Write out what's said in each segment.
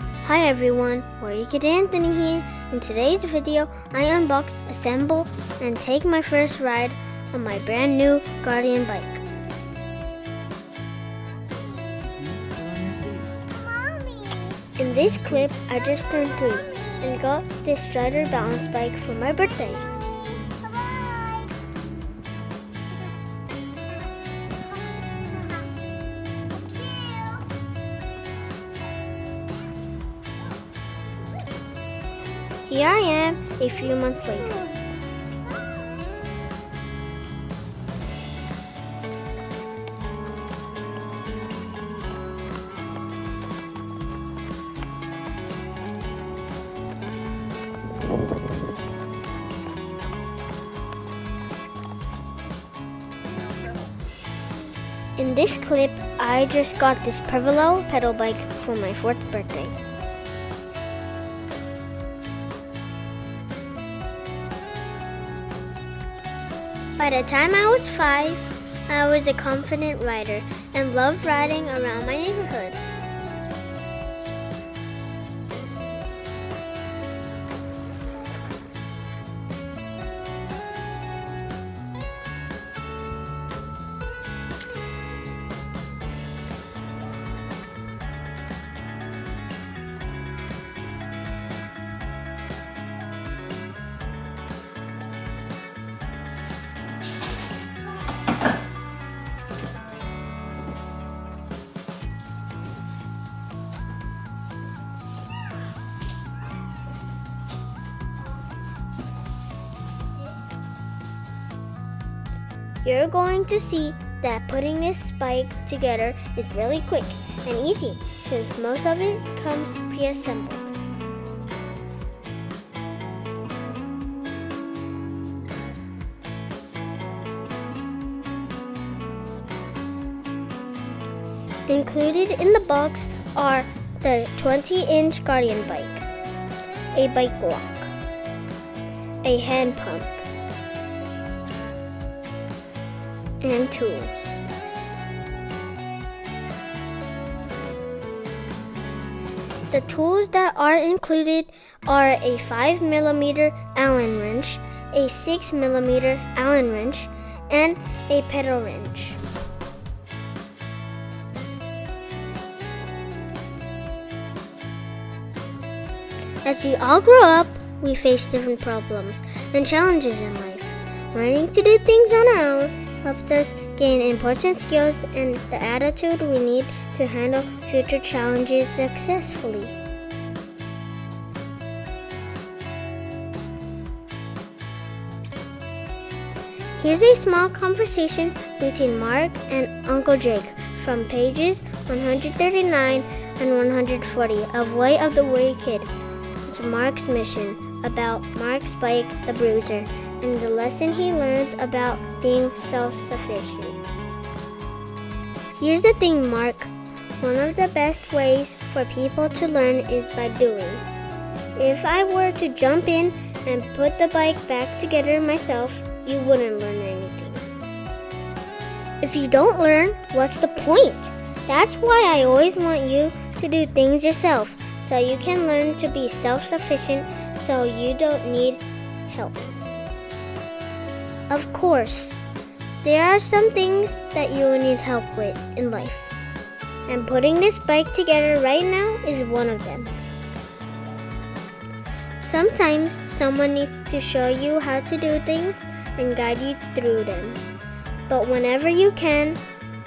Hi everyone, Warrior Kid Anthony here. In today's video, I unbox, assemble, and take my first ride on my brand new Guardian bike. In this clip, I just turned 3 and got this Strider balance bike for my birthday. Here I am a few months later. In this clip, I just got this Prevelo pedal bike for my 4th birthday. By the time I was 5, I was a confident rider and loved riding around my neighborhood. You're going to see that putting this bike together is really quick and easy since most of it comes pre-assembled. Included in the box are the 20-inch Guardian bike, a bike lock, a hand pump, and tools. The tools that are included are a 5mm Allen wrench, a 6mm Allen wrench, and a pedal wrench. As we all grow up, we face different problems and challenges in life. Learning to do things on our own helps us gain important skills and the attitude we need to handle future challenges successfully. Here's a small conversation between Mark and Uncle Jake from pages 139 and 140 of Way of the Warrior Kid. It's Mark's mission about Mark's bike, the Bruiser, and the lesson he learned about being self-sufficient. Here's the thing, Mark. One of the best ways for people to learn is by doing. If I were to jump in and put the bike back together myself, you wouldn't learn anything. If you don't learn, what's the point? That's why I always want you to do things yourself, so you can learn to be self-sufficient so you don't need help. Of course, there are some things that you will need help with in life, and putting this bike together right now is one of them. Sometimes someone needs to show you how to do things and guide you through them, but whenever you can,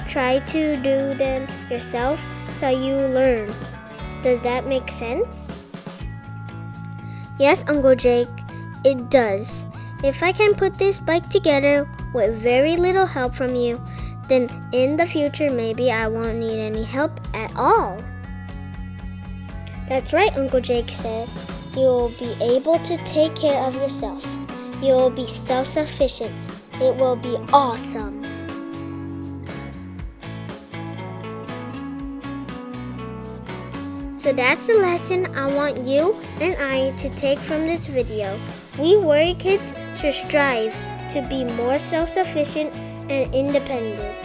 try to do them yourself so you learn. Does that make sense? Yes, Uncle Jake, it does. If I can put this bike together with very little help from you, then in the future maybe I won't need any help at all. That's right, Uncle Jake said. You will be able to take care of yourself. You will be self-sufficient. It will be awesome. So that's the lesson I want you and I to take from this video. We Warrior Kids should strive to be more self-sufficient and independent.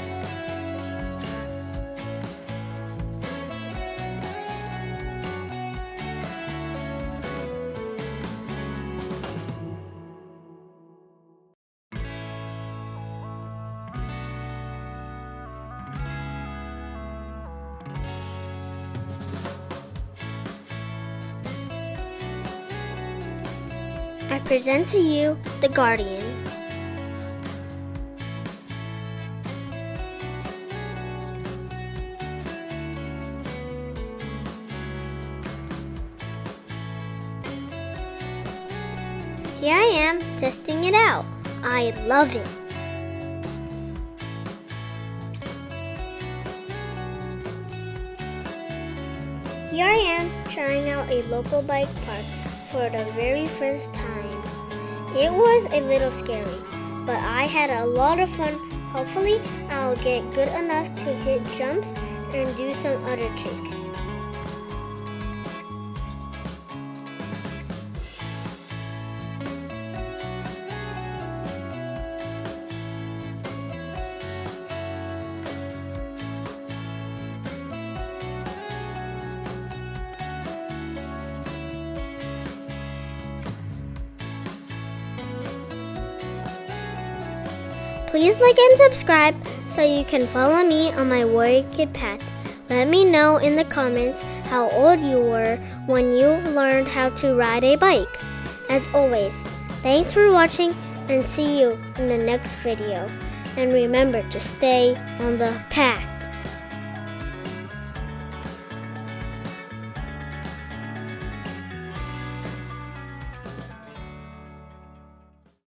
I present to you the Guardian. Here I am testing it out. I love it. Here I am trying out a local bike park for the very first time. It was a little scary, but I had a lot of fun. Hopefully, I'll get good enough to hit jumps and do some other tricks. Please like and subscribe so you can follow me on my warrior kid path. Let me know in the comments how old you were when you learned how to ride a bike. As always, thanks for watching and see you in the next video. And remember to stay on the path.